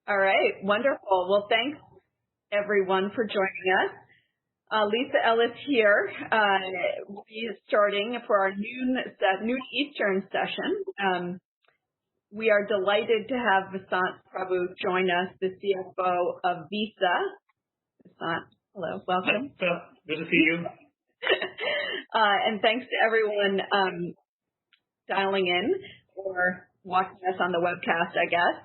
All right. Wonderful. Well, thanks everyone for joining us. Lisa Ellis here. We'll be starting for our noon Eastern session. We are delighted to have Vasant Prabhu join us, the CFO of Visa. Vasant, hello, welcome. Good to see you. And thanks to everyone dialing in or watching us on the webcast, I guess,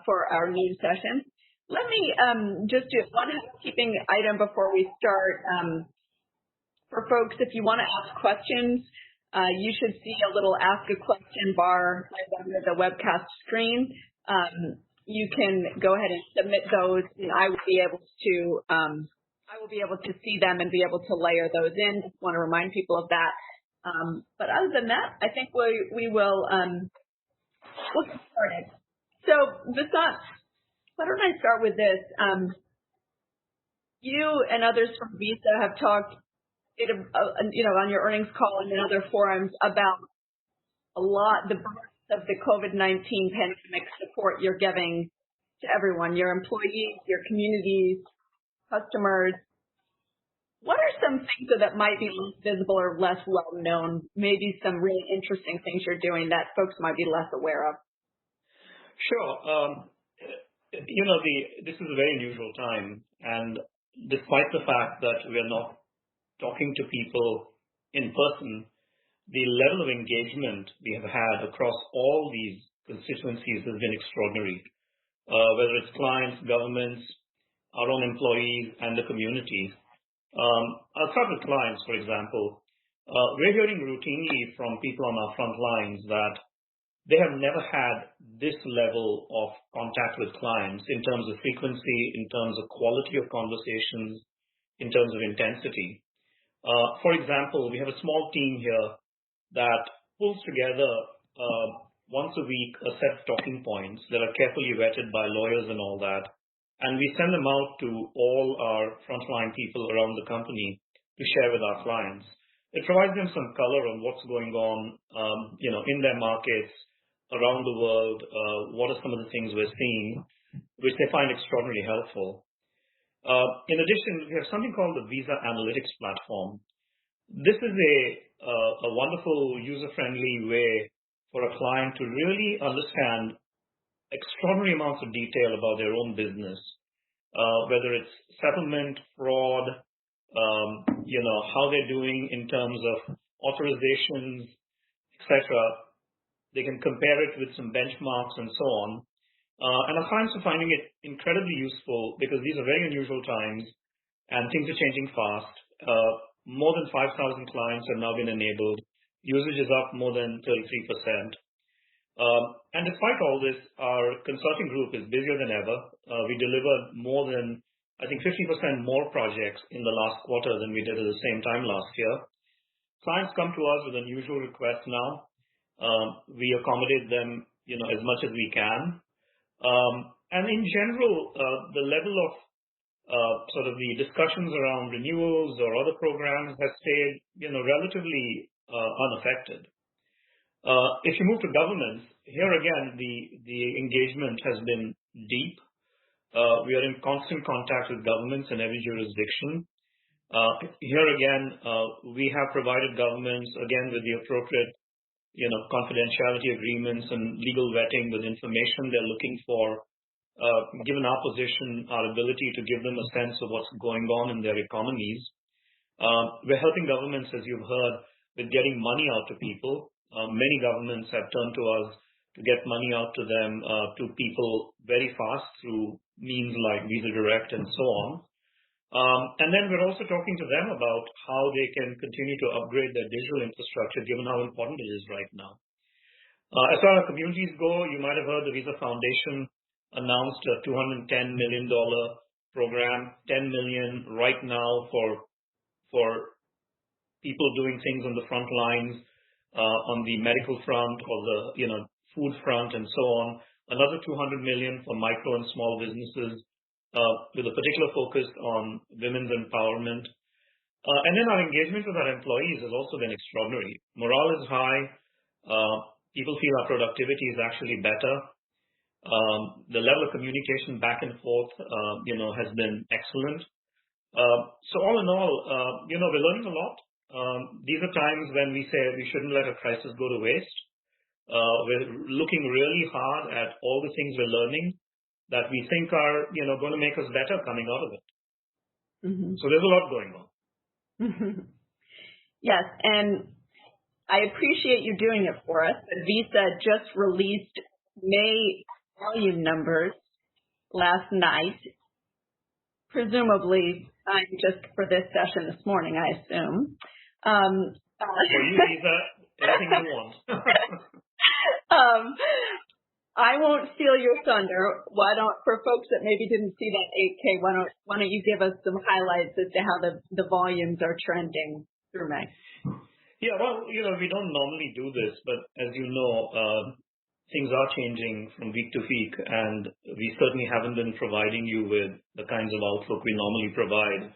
for our noon session. Let me just do one housekeeping item before we start. For folks, if you want to ask questions, you should see a little Ask a Question bar right under the webcast screen. You can go ahead and submit those, and I will be able to see them and be able to layer those in. Just want to remind people of that. But other than that, I think we will we'll get started. So, Vasant, why don't I start with this? You and others from Visa have talked, on your earnings call and in other forums about the breadth of the COVID-19 pandemic support you're giving to everyone, your employees, your communities, customers. What are some things that might be less visible or less well known? Maybe some really interesting things you're doing that folks might be less aware of. Sure. This is a very unusual time, and despite the fact that we are not talking to people in person, the level of engagement we have had across all these constituencies has been extraordinary, whether it's clients, governments, our own employees, and the community. I'll start with clients, for example. We're hearing routinely from people on our front lines that they have never had this level of contact with clients in terms of frequency, in terms of quality of conversations, in terms of intensity. For example, we have a small team here that pulls together once a week a set of talking points that are carefully vetted by lawyers and all that, and we send them out to all our frontline people around the company to share with our clients. It provides them some color on what's going on, in their markets, around the world, what are some of the things we're seeing, which they find extraordinarily helpful. In addition, we have something called the Visa Analytics Platform. This is a wonderful user-friendly way for a client to really understand extraordinary amounts of detail about their own business, whether it's settlement, fraud, how they're doing in terms of authorizations, etc. They can compare it with some benchmarks and so on. And our clients are finding it incredibly useful because these are very unusual times and things are changing fast. More than 5,000 clients have now been enabled. Usage is up more than 33%. And despite all this, our consulting group is busier than ever. We delivered more than, I think, 50% more projects in the last quarter than we did at the same time last year. Clients come to us with unusual requests now. We accommodate them, as much as we can. And in general, the level of sort of the discussions around renewals or other programs has stayed, relatively unaffected. If you move to governments, here again, the engagement has been deep. We are in constant contact with governments in every jurisdiction. Here again, we have provided governments, again, with the appropriate confidentiality agreements and legal vetting with information they're looking for, given our position, our ability to give them a sense of what's going on in their economies. We're helping governments, as you've heard, with getting money out to people. Many governments have turned to us to get money out to them, to people very fast through means like Visa Direct and so on. And then we're also talking to them about how they can continue to upgrade their digital infrastructure, given how important it is right now. As far as communities go, you might have heard the Visa Foundation announced a $210 million program, $10 million right now for people doing things on the front lines, on the medical front or the food front and so on. Another $200 million for micro and small businesses, with a particular focus on women's empowerment. And then our engagement with our employees has also been extraordinary. Morale is high. People feel our productivity is actually better. The level of communication back and forth, has been excellent. So all in all, we're learning a lot. These are times when we say we shouldn't let a crisis go to waste. We're looking really hard at all the things we're learning that we think are, going to make us better coming out of it. Mm-hmm. So there's a lot going on. Yes, and I appreciate you doing it for us. Visa just released May volume numbers last night, presumably just for this session this morning, I assume. For you, Visa, anything you want. I won't steal your thunder. For folks that maybe didn't see that 8K, why don't you give us some highlights as to how the volumes are trending through May? Yeah, well, we don't normally do this, but as you know, things are changing from week to week, and we certainly haven't been providing you with the kinds of outlook we normally provide.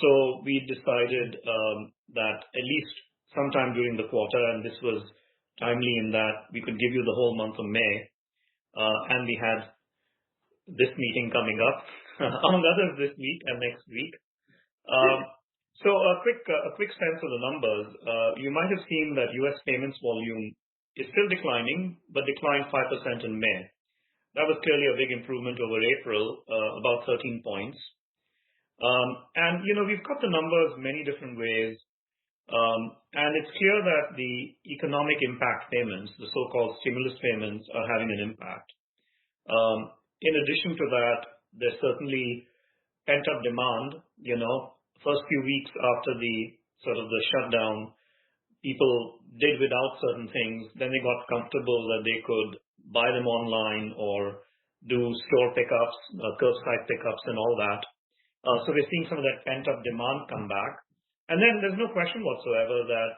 So we decided that at least sometime during the quarter, and this was timely in that we could give you the whole month of May, and we had this meeting coming up, among others this week and next week. So a quick sense of the numbers. You might have seen that U.S. payments volume is still declining, but declined 5% in May. That was clearly a big improvement over April, about 13 points. And we've cut the numbers many different ways, and it's clear that the economic impact payments, the so-called stimulus payments, are having an impact. In addition to that, there's certainly pent-up demand. First few weeks after the shutdown, people did without certain things. Then they got comfortable that they could buy them online or do store pickups, curbside pickups and all that. So we're seeing some of that pent-up demand come back. And then there's no question whatsoever that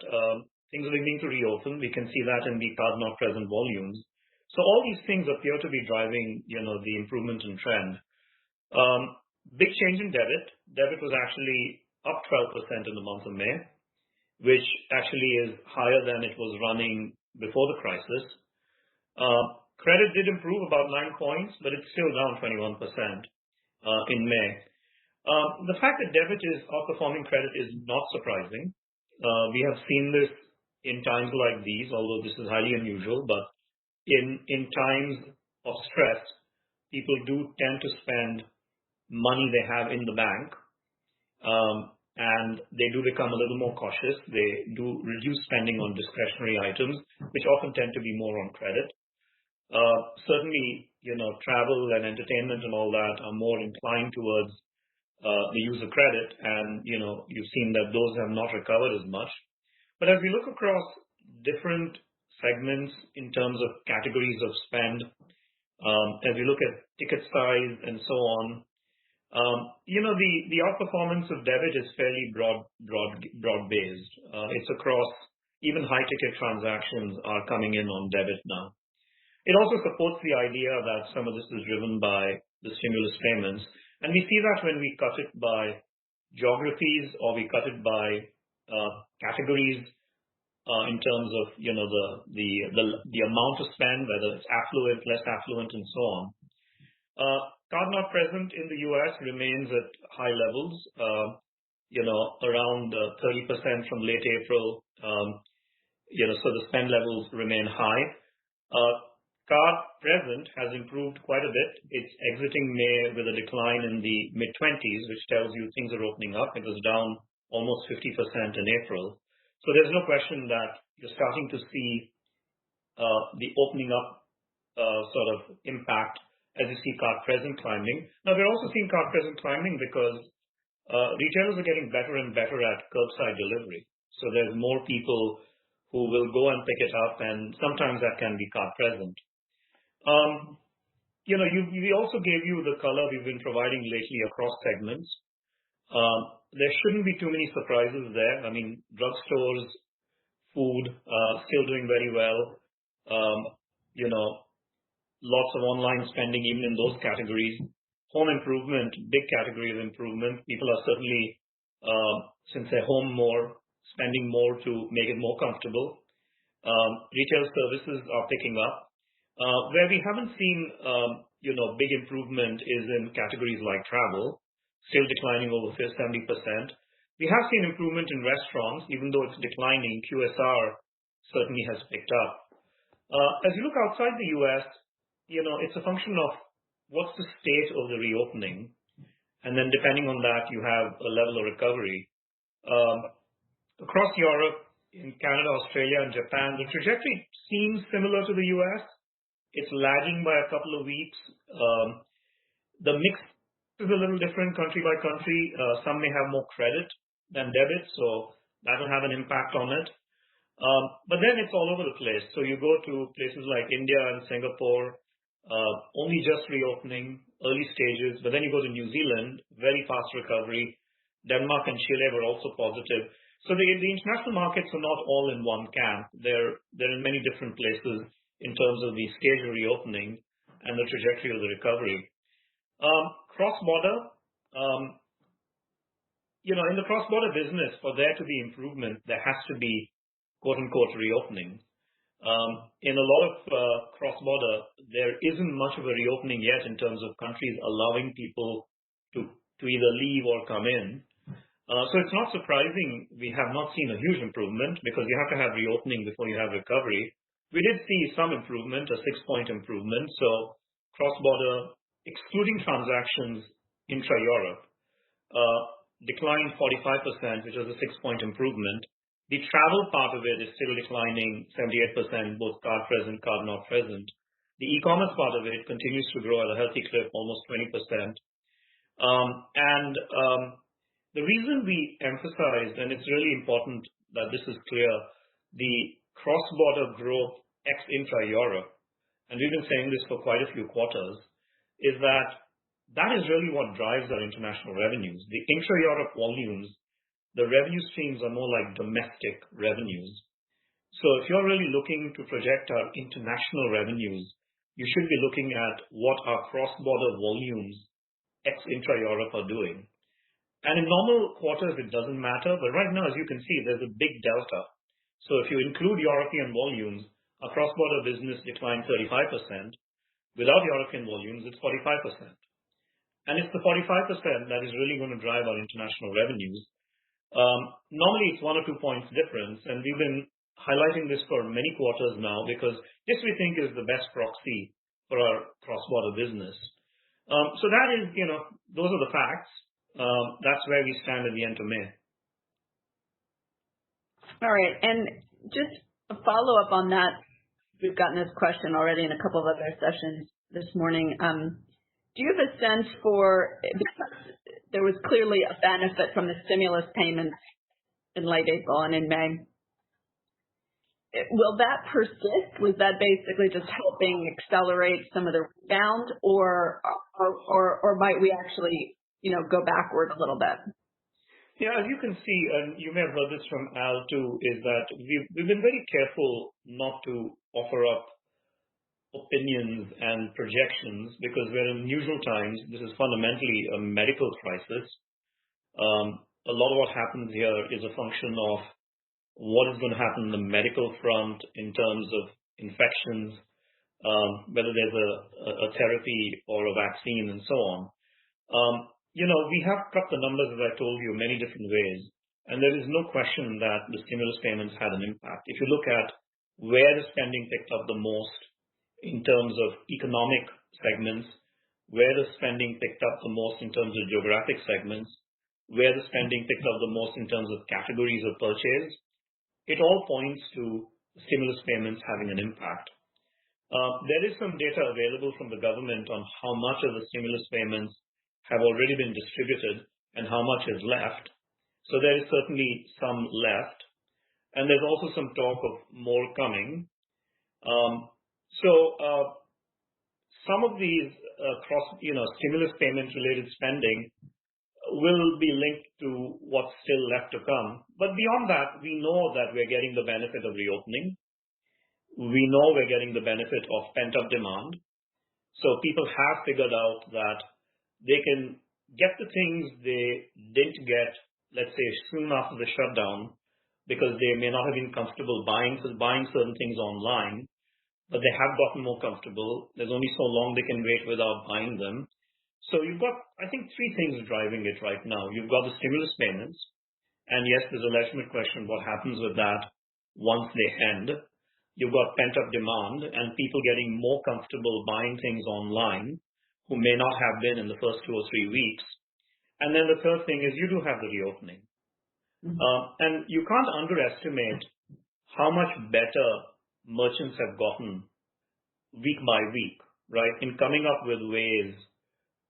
things are beginning to reopen. We can see that in the card not present volumes. So all these things appear to be driving, the improvement in trend. Big change in debit. Debit was actually up 12% in the month of May, which actually is higher than it was running before the crisis. Credit did improve about 9 points, but it's still down 21% in May. The fact that debit is outperforming credit is not surprising. We have seen this in times like these, although this is highly unusual, but in times of stress, people do tend to spend money they have in the bank, and they do become a little more cautious. They do reduce spending on discretionary items, which often tend to be more on credit. Certainly, travel and entertainment and all that are more inclined towards the use of credit, and you've seen that those have not recovered as much. But as we look across different segments in terms of categories of spend, as we look at ticket size and so on, the outperformance of debit is fairly broad-based. It's across, even high-ticket transactions are coming in on debit now. It also supports the idea that some of this is driven by the stimulus payments, and we see that when we cut it by geographies or we cut it by categories in terms of the amount of spend, whether it's affluent, less affluent, and so on. Card not present in the U.S. remains at high levels, around 30% from late April. So the spend levels remain high. Card present has improved quite a bit. It's exiting May with a decline in the mid-20s, which tells you things are opening up. It was down almost 50% in April. So there's no question that you're starting to see the opening up sort of impact as you see card present climbing. Now, we're also seeing card present climbing because retailers are getting better and better at curbside delivery. So there's more people who will go and pick it up, and sometimes that can be card present. We also gave you the color we've been providing lately across segments. There shouldn't be too many surprises there. I mean, drugstores, food, still doing very well. Lots of online spending even in those categories. Home improvement, big category of improvement. People are certainly, since they're home more, spending more to make it more comfortable. Retail services are picking up. Where we haven't seen, big improvement is in categories like travel, still declining over 70%. We have seen improvement in restaurants, even though it's declining. QSR certainly has picked up. As you look outside the U.S., it's a function of what's the state of the reopening, and then depending on that, you have a level of recovery. Across Europe, in Canada, Australia, and Japan, the trajectory seems similar to the U.S. It's lagging by a couple of weeks. The mix is a little different country by country. Some may have more credit than debit, so that will have an impact on it. But then it's all over the place. So you go to places like India and Singapore, only just reopening, early stages. But then you go to New Zealand, very fast recovery. Denmark and Chile were also positive. So the international markets are not all in one camp. They're in many different places in terms of the stage of reopening and the trajectory of the recovery. Cross-border, in the cross-border business, for there to be improvement, there has to be quote-unquote reopening. In a lot of cross-border, there isn't much of a reopening yet in terms of countries allowing people to either leave or come in. So it's not surprising we have not seen a huge improvement because you have to have reopening before you have recovery. We did see some improvement, a 6-point improvement. So cross-border, excluding transactions intra-Europe, declined 45%, which was a 6-point improvement. The travel part of it is still declining 78%, both card present, card not present. The e-commerce part of it continues to grow at a healthy clip, almost 20%. The reason we emphasized, and it's really important that this is clear, the cross-border growth ex-intra-Europe, and we've been saying this for quite a few quarters, is that is really what drives our international revenues. The intra-Europe volumes, the revenue streams are more like domestic revenues. So if you're really looking to project our international revenues, you should be looking at what our cross-border volumes ex-intra-Europe are doing. And in normal quarters, it doesn't matter, but right now, as you can see, there's a big delta. So if you include European volumes, our cross-border business declined 35%. Without European volumes, it's 45%. And it's the 45% that is really going to drive our international revenues. Normally, it's 1 or 2 points difference, and we've been highlighting this for many quarters now because this, we think, is the best proxy for our cross-border business. So that is, those are the facts. That's where we stand at the end of May. All right. And just a follow-up on that, we've gotten this question already in a couple of other sessions this morning. Do you have a sense for, because there was clearly a benefit from the stimulus payments in late April and in May, will that persist? Was that basically just helping accelerate some of the rebound, or might we actually go backward a little bit? Yeah, as you can see, and you may have heard this from Al too, is that we've been very careful not to offer up opinions and projections because we're in unusual times. This is fundamentally a medical crisis. A lot of what happens here is a function of what is going to happen on the medical front in terms of infections, whether there's a therapy or a vaccine and so on. We have cut the numbers, as I told you, many different ways, and there is no question that the stimulus payments had an impact. If you look at where the spending picked up the most in terms of economic segments, where the spending picked up the most in terms of geographic segments, where the spending picked up the most in terms of categories of purchase, it all points to stimulus payments having an impact. There is some data available from the government on how much of the stimulus payments have already been distributed and how much is left. So there is certainly some left. And there's also some talk of more coming. Some of these stimulus payment related spending will be linked to what's still left to come. But beyond that, we know that we're getting the benefit of reopening. We know we're getting the benefit of pent-up demand. So people have figured out that they can get the things they didn't get, let's say, soon after the shutdown, because they may not have been comfortable buying certain things online. but they have gotten more comfortable. There's only so long they can wait without buying them. So you've got, I think, three things driving it right now. You've got the stimulus payments, and yes, there's a legitimate question what happens with that once they end. You've got pent-up demand and people getting more comfortable buying things online who may not have been in the first 2 or 3 weeks. And then the third thing is you do have the reopening. And you can't underestimate how much better merchants have gotten week by week, right, in coming up with ways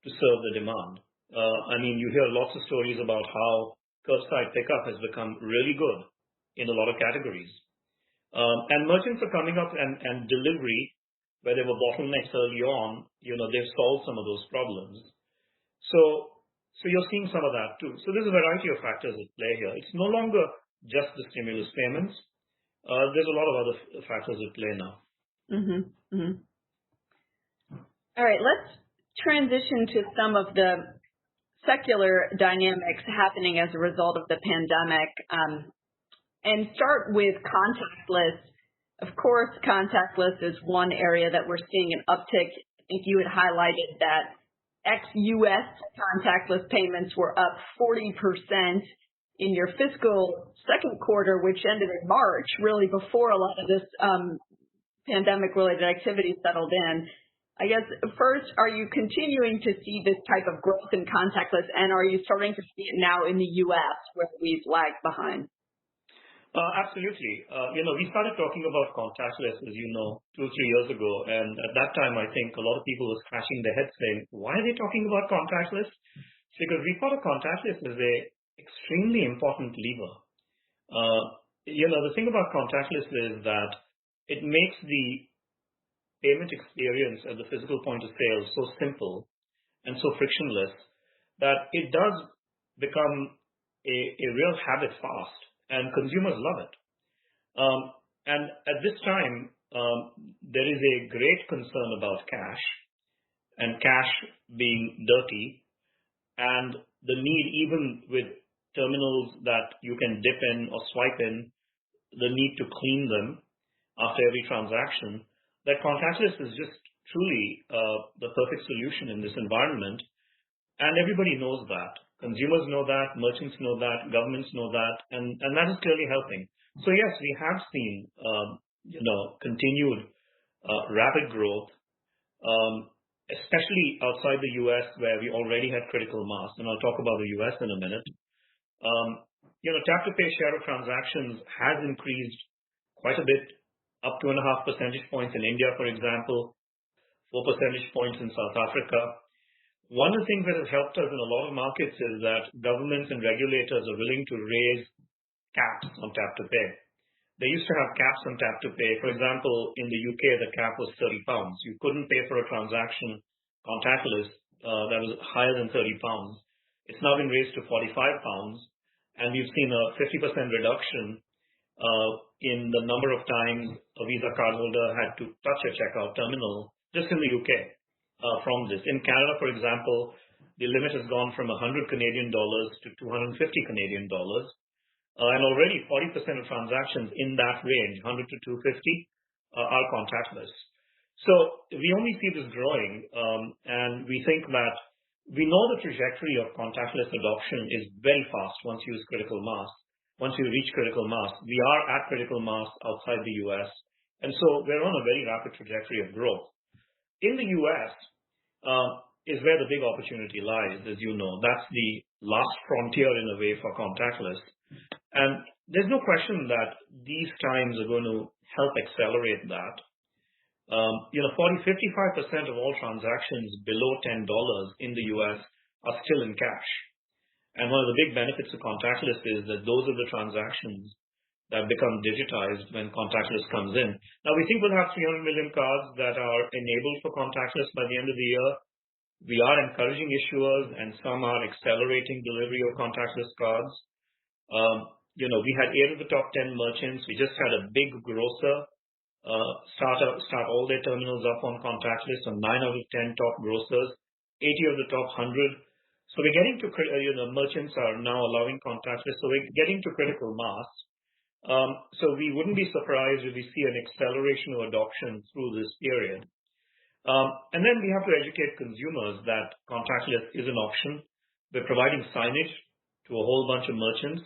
to serve the demand. I mean, you hear lots of stories about how curbside pickup has become really good in a lot of categories. And merchants are coming up and delivery, where there were bottlenecks early on, they've solved some of those problems. So you're seeing some of that too. So there's a variety of factors at play here. It's no longer just the stimulus payments. There's a lot of other factors at play now. All right, let's transition to some of the secular dynamics happening as a result of the pandemic, and start with contactless. Of course, contactless is one area that we're seeing an uptick. I think you had highlighted that ex-U.S. contactless payments were up 40% in your fiscal second quarter, which ended in March, really before a lot of this pandemic-related activity settled in. I guess, first, are you continuing to see this type of growth in contactless, and are you starting to see it now in the U.S., where we've lagged behind? Absolutely. We started talking about contactless, as you know, 2 or 3 years ago, and at that time, I think a lot of people were scratching their heads saying, why are they talking about contactless? Because we thought of contactless as an extremely important lever. The thing about contactless is that it makes the payment experience at the physical point of sale so simple and so frictionless that it does become a real habit fast, and consumers love it. And at this time, there is a great concern about cash, and cash being dirty, and the need, even with terminals that you can dip in or swipe in, the need to clean them after every transaction, that contactless is just truly the perfect solution in this environment. And everybody knows that. Consumers know that, merchants know that, governments know that, and that is clearly helping. So yes, we have seen, continued rapid growth, especially outside the U.S., where we already had critical mass, and I'll talk about the U.S. in a minute. Tap-to-pay share of transactions has increased quite a bit, up 2.5 percentage points in India, for example, 4 percentage points in South Africa. One of the things that has helped us in a lot of markets is that governments and regulators are willing to raise caps on tap-to-pay. They used to have caps on tap-to-pay. For example, in the UK, the cap was £30. You couldn't pay for a transaction contactless that was higher than £30. It's now been raised to £45, and we've seen a 50% reduction in the number of times a Visa cardholder had to touch a checkout terminal just in the UK from this. In Canada, for example, the limit has gone from 100 Canadian dollars to 250 Canadian dollars. And already 40% of transactions in that range, 100 to 250, are contactless. So we only see this growing, and we think that we know the trajectory of contactless adoption is very fast once you use critical mass. Once you reach critical mass, we are at critical mass outside the U.S., and so we're on a very rapid trajectory of growth. In the U.S. Is where the big opportunity lies, as you know. That's the last frontier in a way for contactless. And there's no question that these times are going to help accelerate that. 55% of all transactions below $10 in the U.S. are still in cash. And one of the big benefits of contactless is that those are the transactions that become digitized when contactless comes in. Now, we think we'll have 300 million cards that are enabled for contactless by the end of the year. We are encouraging issuers, and some are accelerating delivery of contactless cards. We had 8 of the top 10 merchants. We just had a big grocer start all their terminals up on contactless, and 9 out of 10 top grocers, 80 of the top 100. So we're getting to, merchants are now allowing contactless. So we're getting to critical mass. So we wouldn't be surprised if we see an acceleration of adoption through this period. And then we have to educate consumers that contactless is an option. We're providing signage to a whole bunch of merchants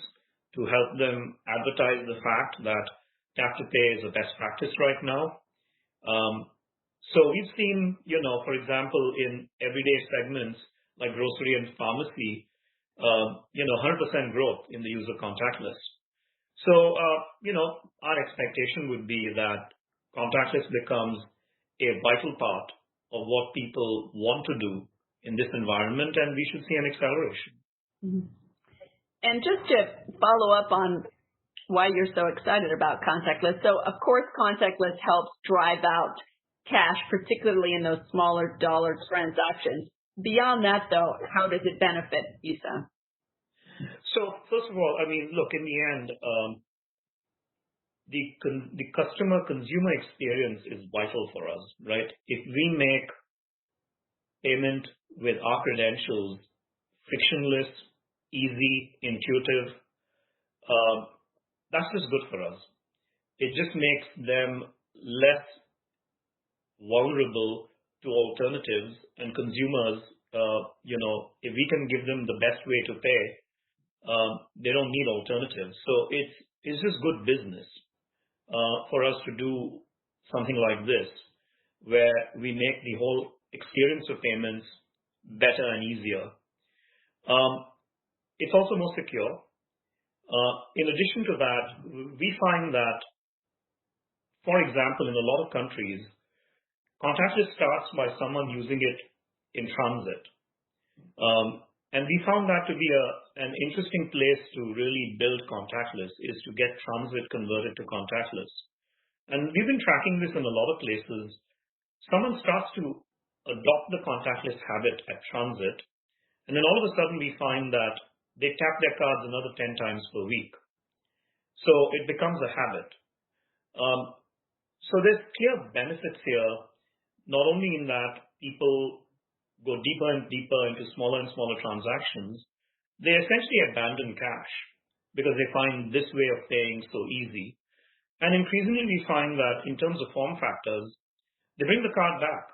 to help them advertise the fact that tap to pay is a best practice right now. So we've seen, for example, in everyday segments like grocery and pharmacy, 100% growth in the use of contactless. So, our expectation would be that contactless becomes a vital part of what people want to do in this environment, and we should see an acceleration. Mm-hmm. And just to follow up on why you're so excited about contactless. So, of course, contactless helps drive out cash, particularly in those smaller dollar transactions. Beyond that, though, how does it benefit Visa? So, first of all, look, in the end, the consumer experience is vital for us, right? If we make payment with our credentials frictionless, easy, intuitive, that's just good for us. It just makes them less vulnerable to alternatives, and consumers, if we can give them the best way to pay, they don't need alternatives. So it's just good business for us to do something like this, where we make the whole experience of payments better and easier. It's also more secure. In addition to that, we find that, for example, in a lot of countries, contactless starts by someone using it in transit. And we found that to be an interesting place to really build contactless, is to get transit converted to contactless. And we've been tracking this in a lot of places. Someone starts to adopt the contactless habit at transit, and then all of a sudden we find that they tap their cards another 10 times per week. So it becomes a habit. So there's clear benefits here, not only in that people go deeper and deeper into smaller and smaller transactions, they essentially abandon cash because they find this way of paying so easy. And increasingly we find that in terms of form factors, they bring the card back.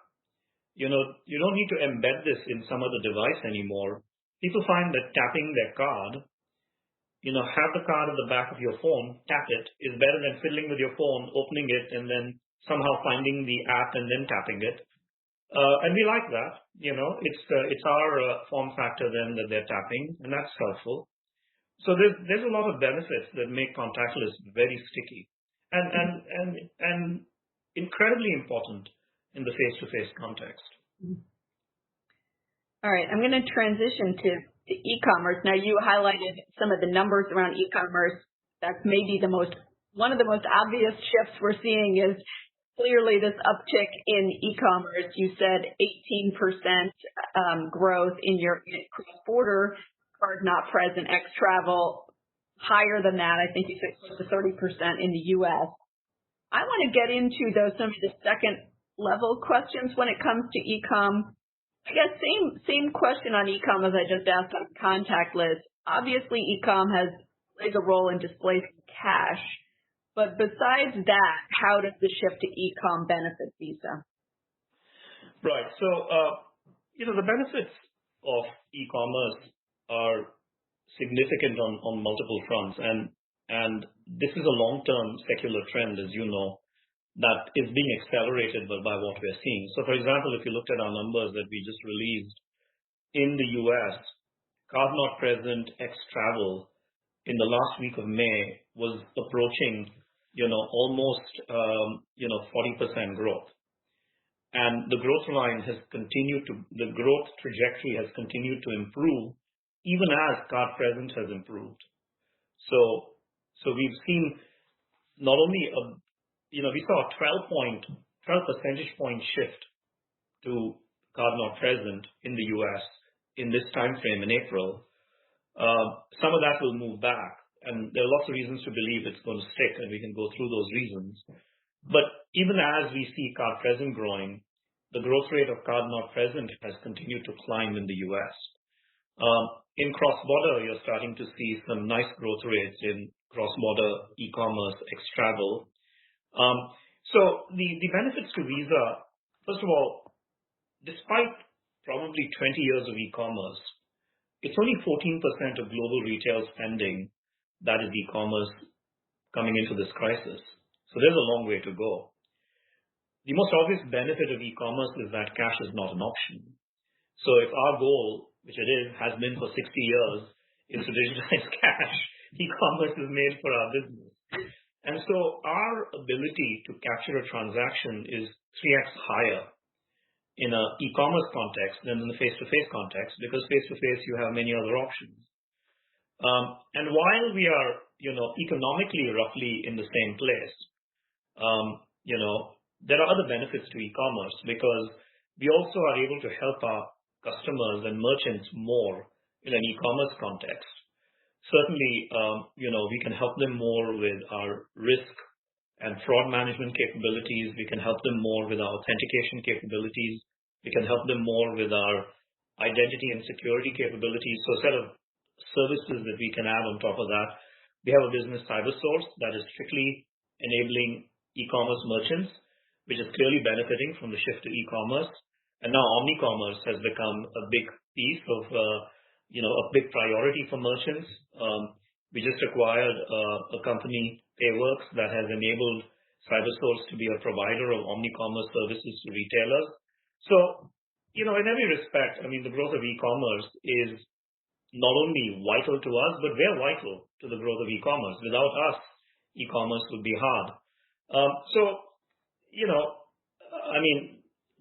You don't need to embed this in some other device anymore. People find that tapping their card, have the card at the back of your phone, tap it, is better than fiddling with your phone, opening it, and then somehow finding the app and then tapping it. And we like that. It's our form factor then that they're tapping, and that's helpful. So there's a lot of benefits that make contactless very sticky and incredibly important in the face-to-face context. All right, I'm going to transition to e-commerce. Now, you highlighted some of the numbers around e-commerce. That's maybe one of the most obvious shifts we're seeing is clearly this uptick in e-commerce. You said 18% growth in your cross-border card not present, ex-travel, higher than that. I think you said close to 30% in the U.S. I want to get into, though, some of the second-level questions when it comes to e-com. I guess same question on e-com as I just asked on contactless. Obviously, e-com plays a role in displacing cash. But besides that, how does the shift to e-com benefit Visa? Right. So, the benefits of e-commerce are significant on multiple fronts. And this is a long-term secular trend, as you know, that is being accelerated by what we're seeing. So, for example, if you looked at our numbers that we just released in the U.S., card not present ex-travel in the last week of May was approaching almost 40% growth. And the growth the growth trajectory has continued to improve even as card present has improved. So we've seen not only we saw a 12 percentage point shift to card not present in the U.S. in this time frame in April. Some of that will move back, and there are lots of reasons to believe it's going to stick, and we can go through those reasons. But even as we see card present growing, the growth rate of card not present has continued to climb in the U.S. In cross-border, you're starting to see some nice growth rates in cross-border e-commerce, ex-travel. So the benefits to Visa, first of all, despite probably 20 years of e-commerce, it's only 14% of global retail spending that is e-commerce coming into this crisis. So there's a long way to go. The most obvious benefit of e-commerce is that cash is not an option. So if our goal, which it is, has been for 60 years, is to digitize cash, e-commerce is made for our business. And so our ability to capture a transaction is 3x higher in an e-commerce context than in the face-to-face context, because face-to-face you have many other options. And while we are, economically roughly in the same place, there are other benefits to e-commerce because we also are able to help our customers and merchants more in an e-commerce context. Certainly, we can help them more with our risk and fraud management capabilities. We can help them more with our authentication capabilities. We can help them more with our identity and security capabilities. So a set of services that we can add on top of that. We have a business cyber source that is strictly enabling e-commerce merchants, which is clearly benefiting from the shift to e-commerce. And now omni-commerce has become a big piece of, a big priority for merchants. We just acquired a company, Payworks, that has enabled CyberSource to be a provider of omni-commerce services to retailers. So, in every respect, the growth of e-commerce is not only vital to us, but we're vital to the growth of e-commerce. Without us, e-commerce would be hard.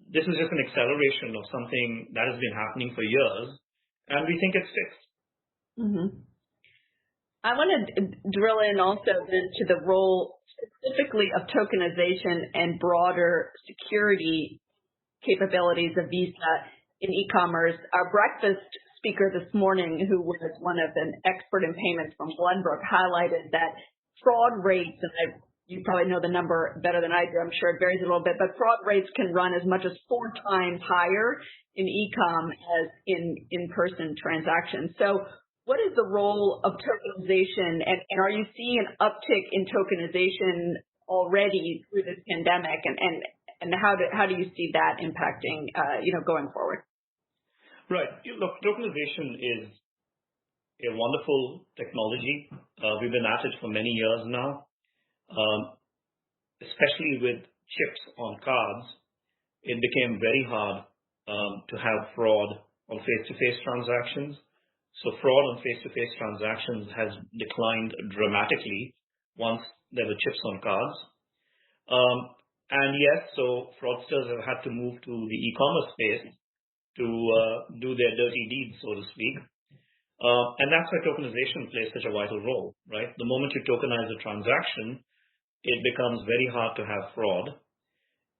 This is just an acceleration of something that has been happening for years, and we think it sticks. Mm-hmm. I want to drill in also to the role specifically of tokenization and broader security capabilities of Visa in e-commerce. Our breakfast speaker this morning, who was one of an expert in payments from Glenbrook, highlighted that fraud rates, and you probably know the number better than I do, I'm sure it varies a little bit, but fraud rates can run as much as 4 times higher in e-com as in in-person transactions. So what is the role of tokenization, and are you seeing an uptick in tokenization already through this pandemic, and how do you see that impacting, going forward? Right. Look, tokenization is a wonderful technology. We've been at it for many years now. Especially with chips on cards, it became very hard to have fraud on face-to-face transactions. So fraud on face-to-face transactions has declined dramatically once there were chips on cards. And yes, so fraudsters have had to move to the e-commerce space to do their dirty deeds, so to speak. And that's why tokenization plays such a vital role, right? The moment you tokenize a transaction, it becomes very hard to have fraud.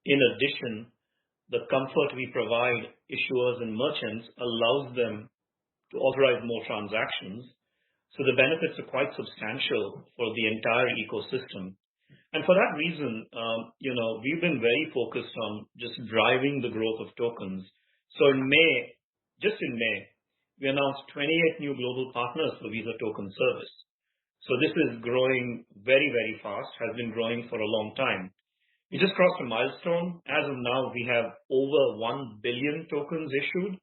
In addition, the comfort we provide issuers and merchants allows them to authorize more transactions. So the benefits are quite substantial for the entire ecosystem. And for that reason, we've been very focused on just driving the growth of tokens. So in May, we announced 28 new global partners for Visa Token Service. So this is growing very, very fast, has been growing for a long time. We just crossed a milestone. As of now, we have over 1 billion tokens issued.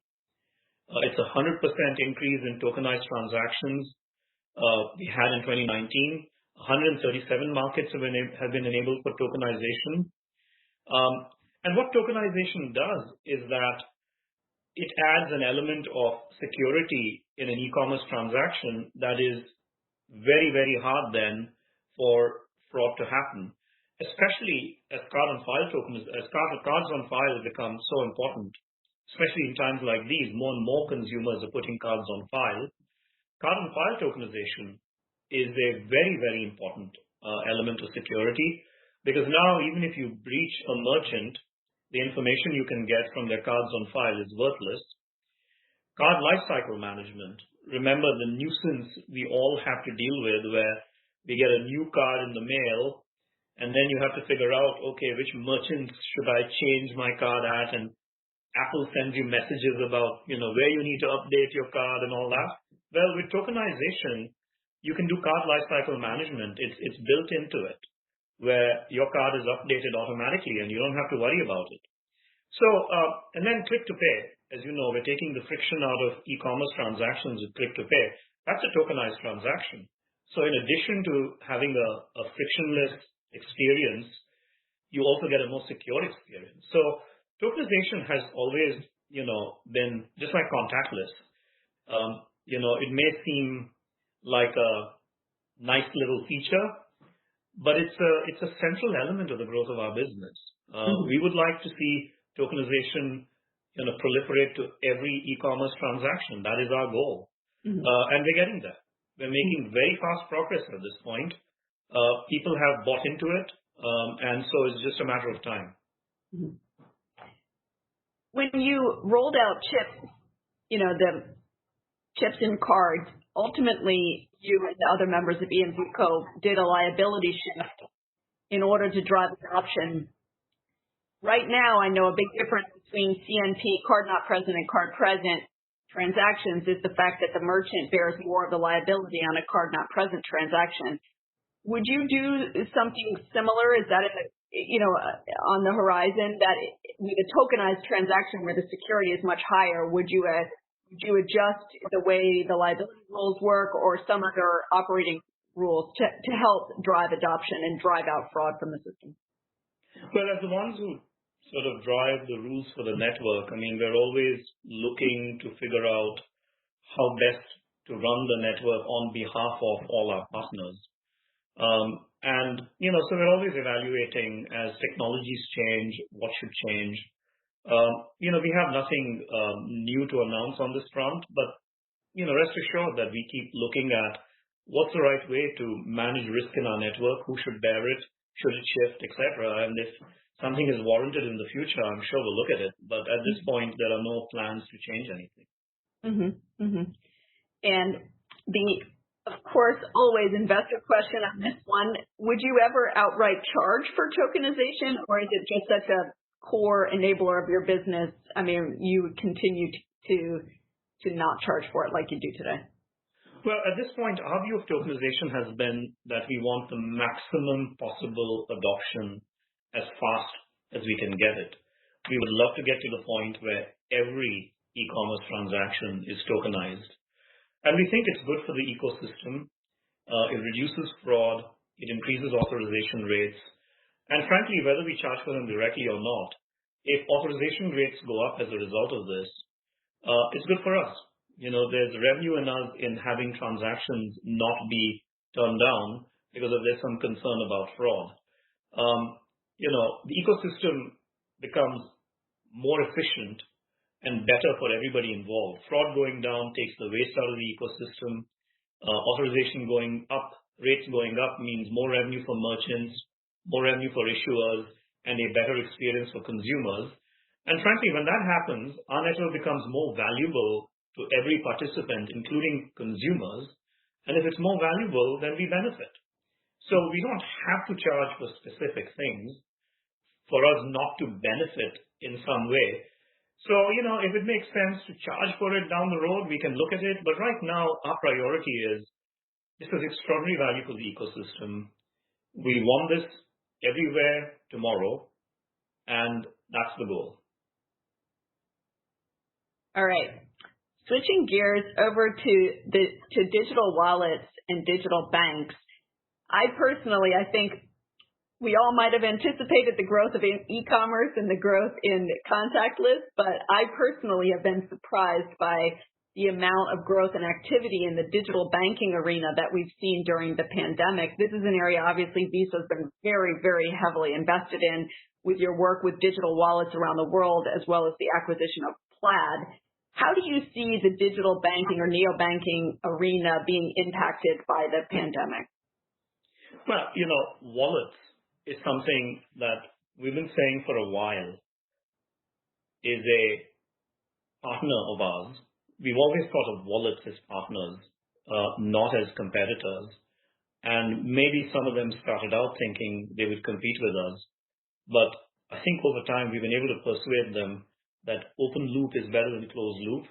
It's a 100% increase in tokenized transactions we had in 2019. 137 markets have been enabled for tokenization. And what tokenization does is that it adds an element of security in an e-commerce transaction that is very, very hard then for fraud to happen, especially as cards on file become so important, especially in times like these. More and more consumers are putting cards on file. Card on file tokenization is a very, very important element of security, because now even if you breach a merchant, the information you can get from their cards on file is worthless. Card lifecycle management. Remember the nuisance we all have to deal with, where we get a new card in the mail, and then you have to figure out, okay, which merchants should I change my card at, and Apple sends you messages about, where you need to update your card and all that. Well, with tokenization, you can do card lifecycle management. It's built into it, where your card is updated automatically and you don't have to worry about it. So, and then click to pay. As you know, we're taking the friction out of e-commerce transactions with click to pay. That's a tokenized transaction. So in addition to having a frictionless experience, you also get a more secure experience. So tokenization has always, been just like contactless. It may seem like a nice little feature, but it's a central element of the growth of our business. We would like to see tokenization, proliferate to every e-commerce transaction. That is our goal, and we're getting there. We're making very fast progress at this point. People have bought into it, and so it's just a matter of time. When you rolled out chips, the chips in cards, ultimately you and the other members of EMVCo did a liability shift in order to drive adoption. Right now, I know a big difference between CNP, card not present, and card present transactions is the fact that the merchant bears more of the liability on a card not present transaction. Would you do something similar? Is that on the horizon, that with a tokenized transaction where the security is much higher, would you adjust the way the liability rules work or some other operating rules to help drive adoption and drive out fraud from the system? Well, as the ones who sort of drive the rules for the network, we're always looking to figure out how best to run the network on behalf of all our partners. So we're always evaluating as technologies change, what should change. We have nothing new to announce on this front, but, rest assured that we keep looking at what's the right way to manage risk in our network, who should bear it, should it shift, etc. And if something is warranted in the future, I'm sure we'll look at it. But at this point, there are no plans to change anything. And of course, always investor question on this one. Would you ever outright charge for tokenization, or is it just such a core enabler of your business? You would continue to not charge for it like you do today. Well, at this point, our view of tokenization has been that we want the maximum possible adoption as fast as we can get it. We would love to get to the point where every e-commerce transaction is tokenized. And we think it's good for the ecosystem. It reduces fraud. It increases authorization rates. And frankly, whether we charge for them directly or not, if authorization rates go up as a result of this, it's good for us. There's revenue in us in having transactions not be turned down because there's some concern about fraud. The ecosystem becomes more efficient and better for everybody involved. Fraud going down takes the waste out of the ecosystem. Authorization going up, rates going up means more revenue for merchants, more revenue for issuers, and a better experience for consumers. And frankly, when that happens, our network becomes more valuable to every participant, including consumers. And if it's more valuable, then we benefit. So we don't have to charge for specific things for us not to benefit in some way. So, if it makes sense to charge for it down the road, we can look at it. But right now, our priority is this is extraordinary value for the ecosystem. We want this everywhere tomorrow, and that's the goal. All right. Switching gears over to digital wallets and digital banks. I think we all might have anticipated the growth of e-commerce and the growth in contactless, but I personally have been surprised by the amount of growth and activity in the digital banking arena that we've seen during the pandemic. This is an area, obviously, Visa has been very, very heavily invested in with your work with digital wallets around the world, as well as the acquisition of Plaid. How do you see the digital banking or neobanking arena being impacted by the pandemic? Well, wallets is something that we've been saying for a while is a partner of ours. We've always thought of wallets as partners, not as competitors. And maybe some of them started out thinking they would compete with us. But I think over time we've been able to persuade them that open loop is better than closed loop,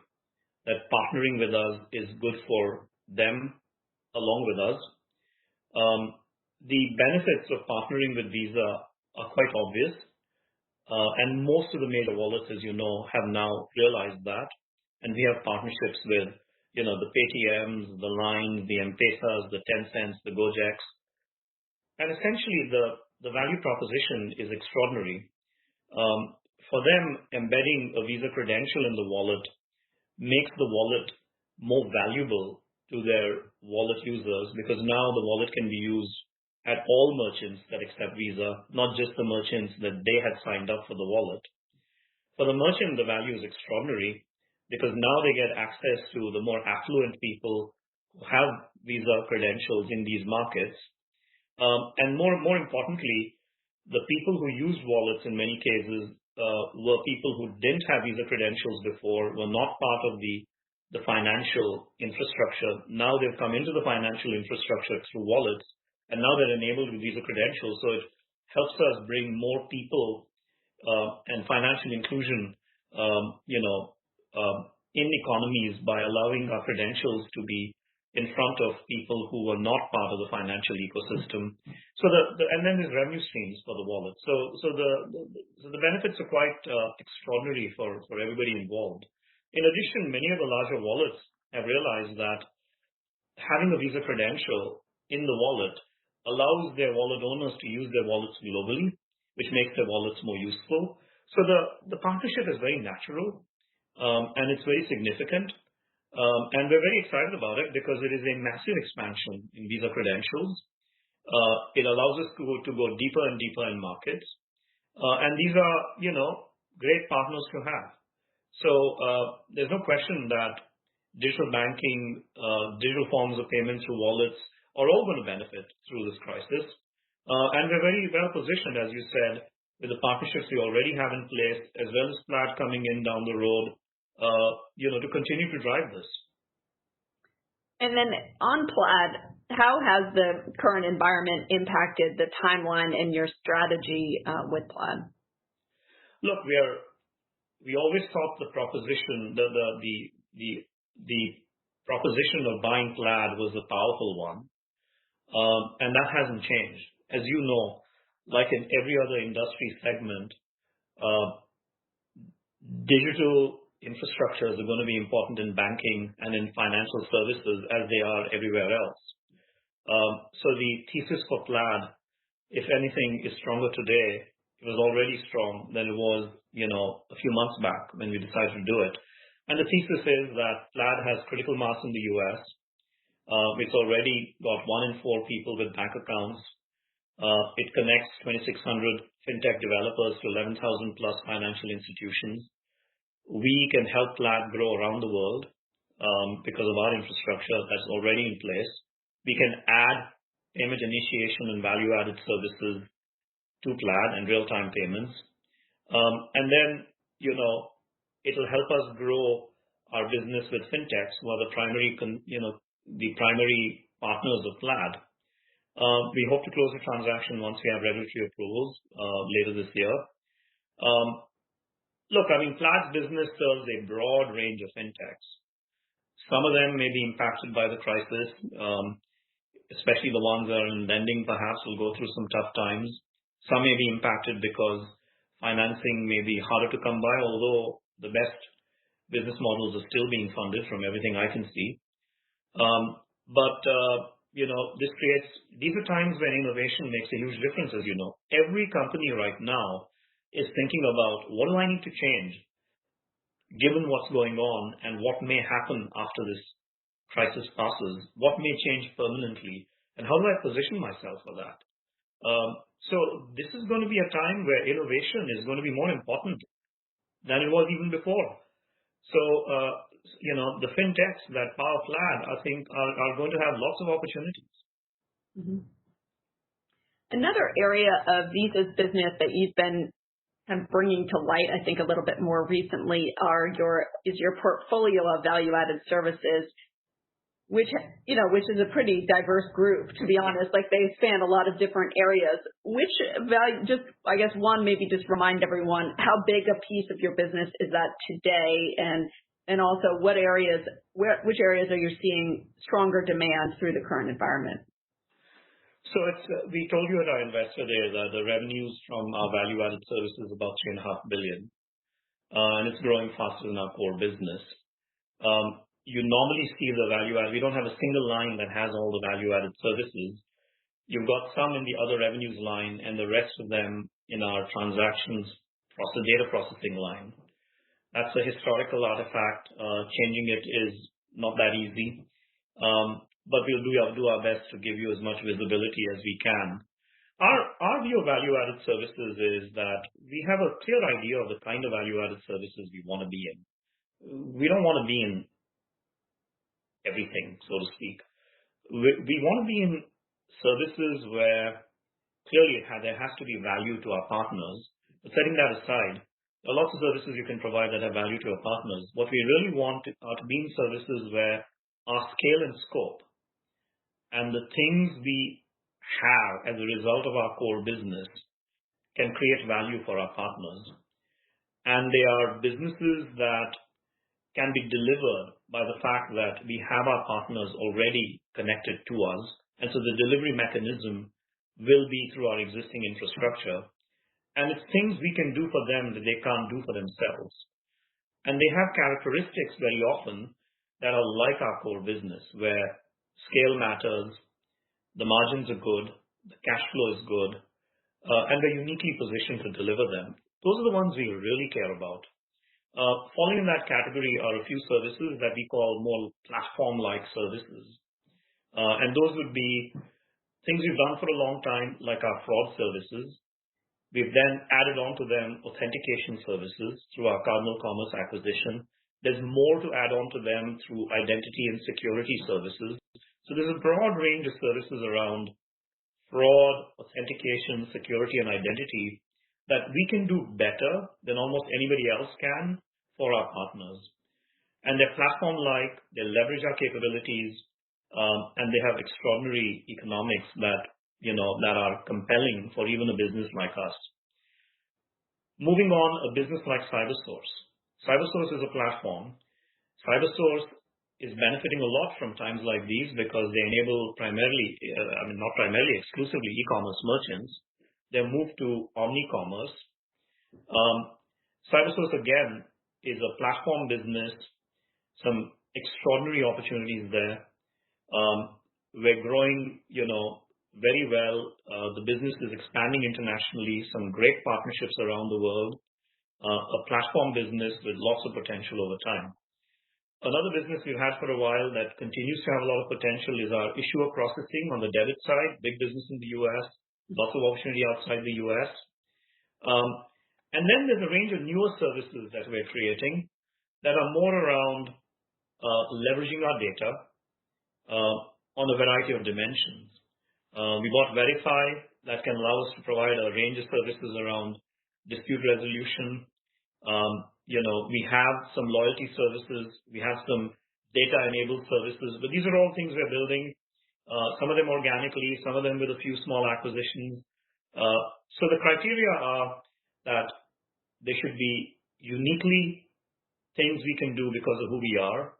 that partnering with us is good for them along with us. The benefits of partnering with Visa are quite obvious, and most of the major wallets, as you know, have now realized that. And we have partnerships with, the Paytms, the Lines, the M-Pesas, the Tencents, the Gojeks. And essentially, the value proposition is extraordinary. For them, embedding a Visa credential in the wallet makes the wallet more valuable to their wallet users, because now the wallet can be used at all merchants that accept Visa, not just the merchants that they had signed up for the wallet. For the merchant, the value is extraordinary because now they get access to the more affluent people who have Visa credentials in these markets. And more importantly, the people who used wallets in many cases were people who didn't have Visa credentials before, were not part of the financial infrastructure. Now they've come into the financial infrastructure through wallets, and now they're enabled with Visa credentials. So it helps us bring more people and financial inclusion, in economies by allowing our credentials to be in front of people who were not part of the financial ecosystem. So and then there's revenue streams for the wallet. So the benefits are quite extraordinary for everybody involved. In addition, many of the larger wallets have realized that having a Visa credential in the wallet allows their wallet owners to use their wallets globally, which makes their wallets more useful. So the partnership is very natural, and it's very significant. And we're very excited about it because it is a massive expansion in Visa credentials. It allows us to go deeper and deeper in markets. And these are, great partners to have. So there's no question that digital banking, digital forms of payment through wallets are all going to benefit through this crisis. And we're very well positioned, as you said, with the partnerships we already have in place, as well as Plaid coming in down the road, to continue to drive this. And then on Plaid, how has the current environment impacted the timeline and your strategy with Plaid? Look, we always thought the proposition, the proposition of buying Plaid was a powerful one, and that hasn't changed. As you know, like in every other industry segment, digital infrastructures are going to be important in banking and in financial services as they are everywhere else. So the thesis for Plaid, if anything, is stronger today. It was already strong than it was, a few months back when we decided to do it. And the thesis is that Plaid has critical mass in the U.S. It's already got 1 in 4 people with bank accounts. It connects 2,600 fintech developers to 11,000 plus financial institutions. We can help Plaid grow around the world because of our infrastructure that's already in place. We can add payment initiation and value-added services to Plaid and real-time payments. And then, it'll help us grow our business with fintechs who are the primary partners of Plaid. We hope to close the transaction once we have regulatory approvals later this year. Look, Plaid's business serves a broad range of fintechs. Some of them may be impacted by the crisis, especially the ones that are in lending perhaps will go through some tough times. Some may be impacted because financing may be harder to come by, although the best business models are still being funded from everything I can see. These are times when innovation makes a huge difference, as you know. Every company right now is thinking about, what do I need to change given what's going on and what may happen after this crisis passes? What may change permanently? And how do I position myself for that? So this is going to be a time where innovation is going to be more important than it was even before. So, the fintechs that power Plaid, I think, are going to have lots of opportunities. Mm-hmm. Another area of Visa's business that you've been kind of bringing to light, I think, a little bit more recently is your portfolio of value-added services, which is a pretty diverse group, to be honest. Like, they span a lot of different areas. Which value, I guess, maybe just remind everyone, how big a piece of your business is that today, and And also, which areas are you seeing stronger demand through the current environment? So we told you at our Investor Day that the revenues from our value-added services is about $3.5 billion, and it's growing faster than our core business. You normally see the value-added. We don't have a single line that has all the value-added services. You've got some in the other revenues line and the rest of them in our transactions data processing line. That's a historical artifact. Changing it is not that easy. But we'll do our best to give you as much visibility as we can. Our view of value-added services is that we have a clear idea of the kind of value-added services we want to be in. We don't want to be in everything, so to speak. We want to be in services where clearly there has to be value to our partners. But setting that aside, there are lots of services you can provide that have value to our partners. What we really want are to be in services where our scale and scope and the things we have as a result of our core business can create value for our partners. And they are businesses that can be delivered by the fact that we have our partners already connected to us. And so the delivery mechanism will be through our existing infrastructure. And it's things we can do for them that they can't do for themselves. And they have characteristics very often that are like our core business, where scale matters, the margins are good, the cash flow is good, and they're uniquely positioned to deliver them. Those are the ones we really care about. Falling in that category are a few services that we call more platform-like services. And those would be things we've done for a long time, like our fraud services. We've then added on to them authentication services through our Cardinal Commerce acquisition. There's more to add on to them through identity and security services. So there's a broad range of services around fraud, authentication, security, and identity that we can do better than almost anybody else can for our partners. And they're platform-like, they leverage our capabilities, and they have extraordinary economics that are compelling for even a business like us. Moving on, a business like CyberSource. CyberSource is a platform. CyberSource is benefiting a lot from times like these because they enable exclusively e-commerce merchants. They move to omni-commerce. CyberSource, again, is a platform business, some extraordinary opportunities there. We're growing, very well. The business is expanding internationally, some great partnerships around the world, a platform business with lots of potential over time. Another business we've had for a while that continues to have a lot of potential is our issuer processing on the debit side, big business in the U.S., lots of opportunity outside the U.S. And then there's a range of newer services that we're creating that are more around leveraging our data on a variety of dimensions. We bought Verify that can allow us to provide a range of services around dispute resolution. We have some loyalty services. We have some data-enabled services. But these are all things we're building, some of them organically, some of them with a few small acquisitions. So the criteria are that they should be uniquely things we can do because of who we are,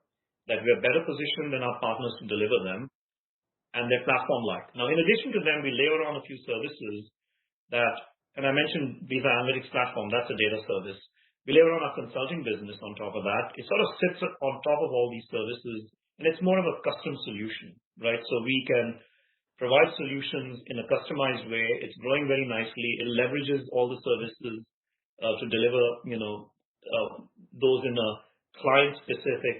that we're better positioned than our partners to deliver them, and they're platform-like. Now, in addition to them, we layer on a few services and I mentioned Visa Analytics Platform, that's a data service. We layer on our consulting business on top of that. It sort of sits on top of all these services, and it's more of a custom solution, right? So we can provide solutions in a customized way. It's growing very nicely. It leverages all the services to deliver, those in a client-specific,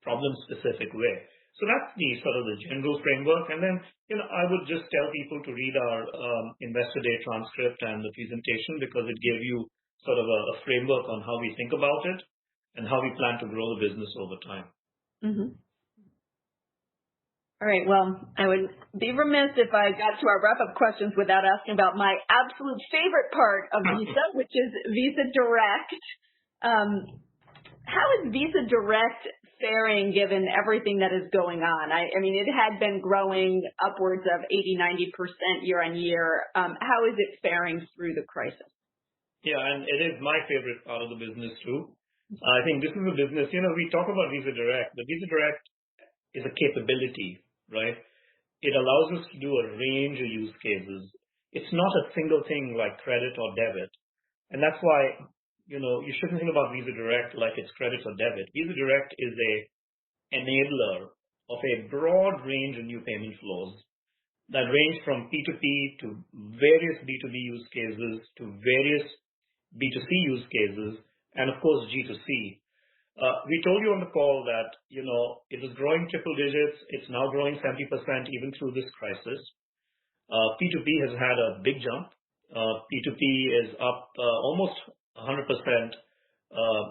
problem-specific way. So that's the sort of the general framework. And then, I would just tell people to read our Investor Day transcript and the presentation because it gave you sort of a framework on how we think about it and how we plan to grow the business over time. Mm-hmm. All right. Well, I would be remiss if I got to our wrap-up questions without asking about my absolute favorite part of Visa, which is Visa Direct. How is Visa Direct faring given everything that is going on? I mean, it had been growing upwards of 80-90% year on year. How is it faring through the crisis? Yeah, and it is my favorite part of the business too. I think this is a business. We talk about Visa Direct, but Visa Direct is a capability, right? It allows us to do a range of use cases. It's not a single thing like credit or debit. And that's why, you shouldn't think about Visa Direct like it's credit or debit. Visa Direct is a enabler of a broad range of new payment flows that range from P2P to various B2B use cases to various B2C use cases, and of course G2C. We told you on the call that, it was growing triple digits. It's now growing 70% even through this crisis. P2P has had a big jump. P2P is up almost 100%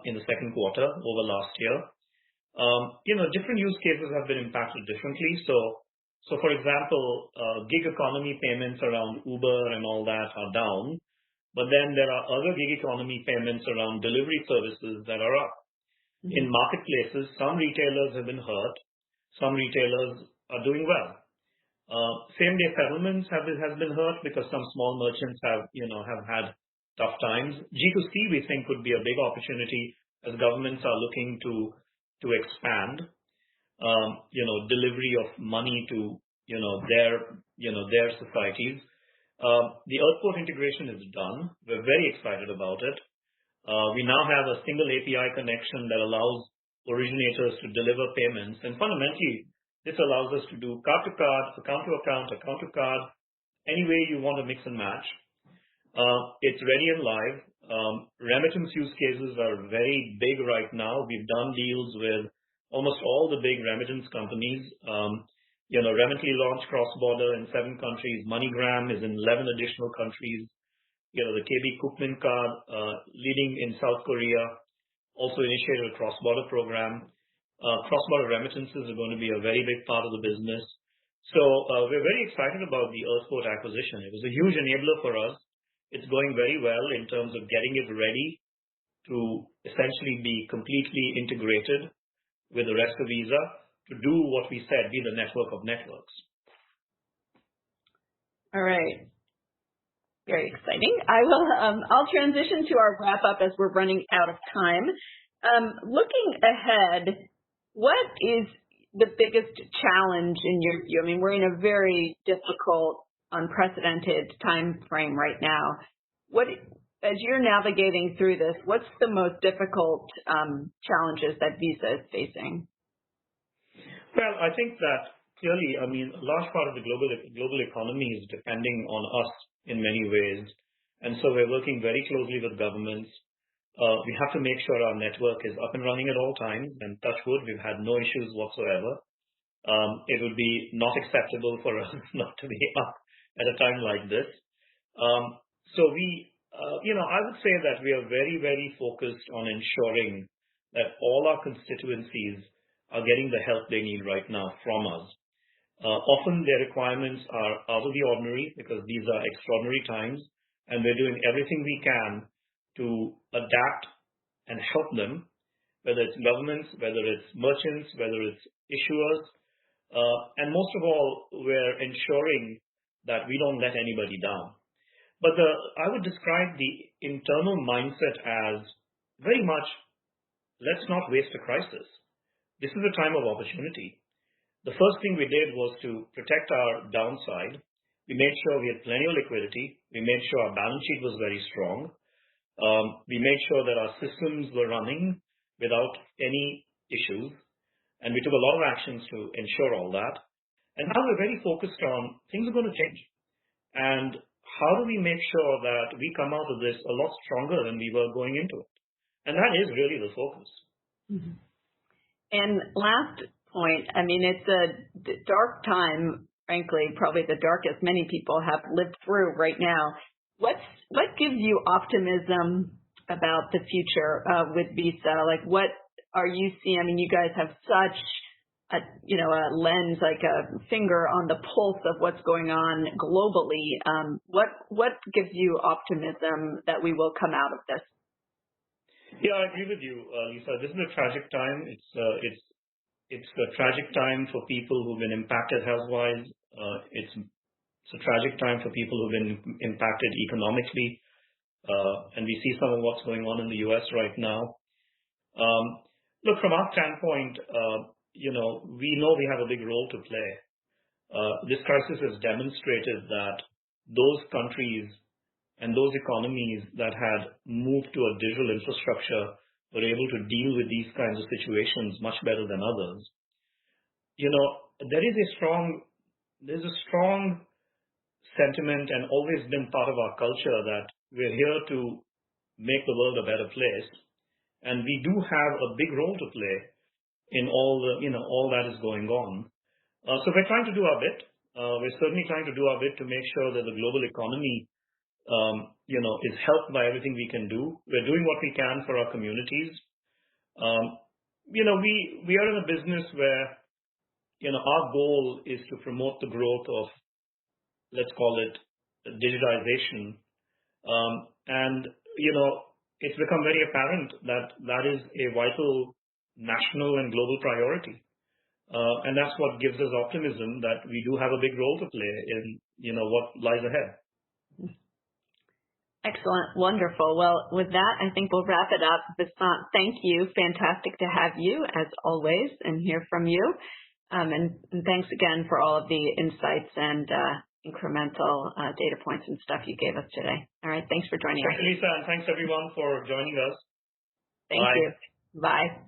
in the second quarter over last year. Different use cases have been impacted differently. So for example, gig economy payments around Uber and all that are down, but then there are other gig economy payments around delivery services that are up. In marketplaces, some retailers have been hurt, some retailers are doing well. Same-day settlements has been hurt because some small merchants have had tough times. G2C, we think, could be a big opportunity as governments are looking to expand, delivery of money to, their societies. The Earthport integration is done. We're very excited about it. We now have a single API connection that allows originators to deliver payments, and fundamentally, this allows us to do card to card, account to account, account to card, any way you want to mix and match. It's ready and live. Remittance use cases are very big right now. We've done deals with almost all the big remittance companies. Remitly launched cross-border in 7 countries. MoneyGram is in 11 additional countries. The KB Kookmin card, leading in South Korea, also initiated a cross-border program. Cross-border remittances are going to be a very big part of the business. So we're very excited about the Earthport acquisition. It was a huge enabler for us. It's going very well in terms of getting it ready to essentially be completely integrated with the rest of Visa to do what we said, be the network of networks. All right. Very exciting. I'll transition to our wrap up as we're running out of time. Looking ahead, what is the biggest challenge in your view? I mean, we're in a very difficult, unprecedented time frame right now. As you're navigating through this, what's the most difficult challenges that Visa is facing? Well, I think that clearly, a large part of the global economy is depending on us in many ways. And so we're working very closely with governments. We have to make sure our network is up and running at all times, and touch wood, we've had no issues whatsoever. It would be not acceptable for us not to be up at a time like this. So I would say that we are very, very focused on ensuring that all our constituencies are getting the help they need right now from us. Often their requirements are out of the ordinary because these are extraordinary times, and we're doing everything we can to adapt and help them, whether it's governments, whether it's merchants, whether it's issuers, and most of all, we're ensuring that we don't let anybody down. But I would describe the internal mindset as very much, let's not waste a crisis. This is a time of opportunity. The first thing we did was to protect our downside. We made sure we had plenty of liquidity. We made sure our balance sheet was very strong. We made sure that our systems were running without any issues. And we took a lot of actions to ensure all that. And now we're very focused on things are going to change. And how do we make sure that we come out of this a lot stronger than we were going into it? And that is really the focus. Mm-hmm. And last point, it's a dark time, frankly, probably the darkest many people have lived through right now. What gives you optimism about the future with Visa? Like, what are you seeing? You guys have such a lens, like a finger on the pulse of what's going on globally. What gives you optimism that we will come out of this? Yeah, I agree with you, Lisa. This is a tragic time. It's a tragic time for people who've been impacted health-wise. It's a tragic time for people who've been impacted economically. And we see some of what's going on in the U.S. right now. Look, from our standpoint, we know we have a big role to play. This crisis has demonstrated that those countries and those economies that had moved to a digital infrastructure were able to deal with these kinds of situations much better than others. There's a strong sentiment and always been part of our culture that we're here to make the world a better place. And we do have a big role to play in all that is going on. So we're trying to do our bit. We're certainly trying to do our bit to make sure that the global economy is helped by everything we can do. We're doing what we can for our communities. We are in a business where, our goal is to promote the growth of, let's call it, digitization. It's become very apparent that that is a vital national and global priority. And that's what gives us optimism that we do have a big role to play in, what lies ahead. Excellent. Wonderful. Well, with that, I think we'll wrap it up. Vasant, thank you. Fantastic to have you, as always, and hear from you. And thanks again for all of the insights and incremental data points and stuff you gave us today. All right. Thanks for joining us. Thanks, Lisa, and thanks, everyone, for joining us. Thank you. Bye.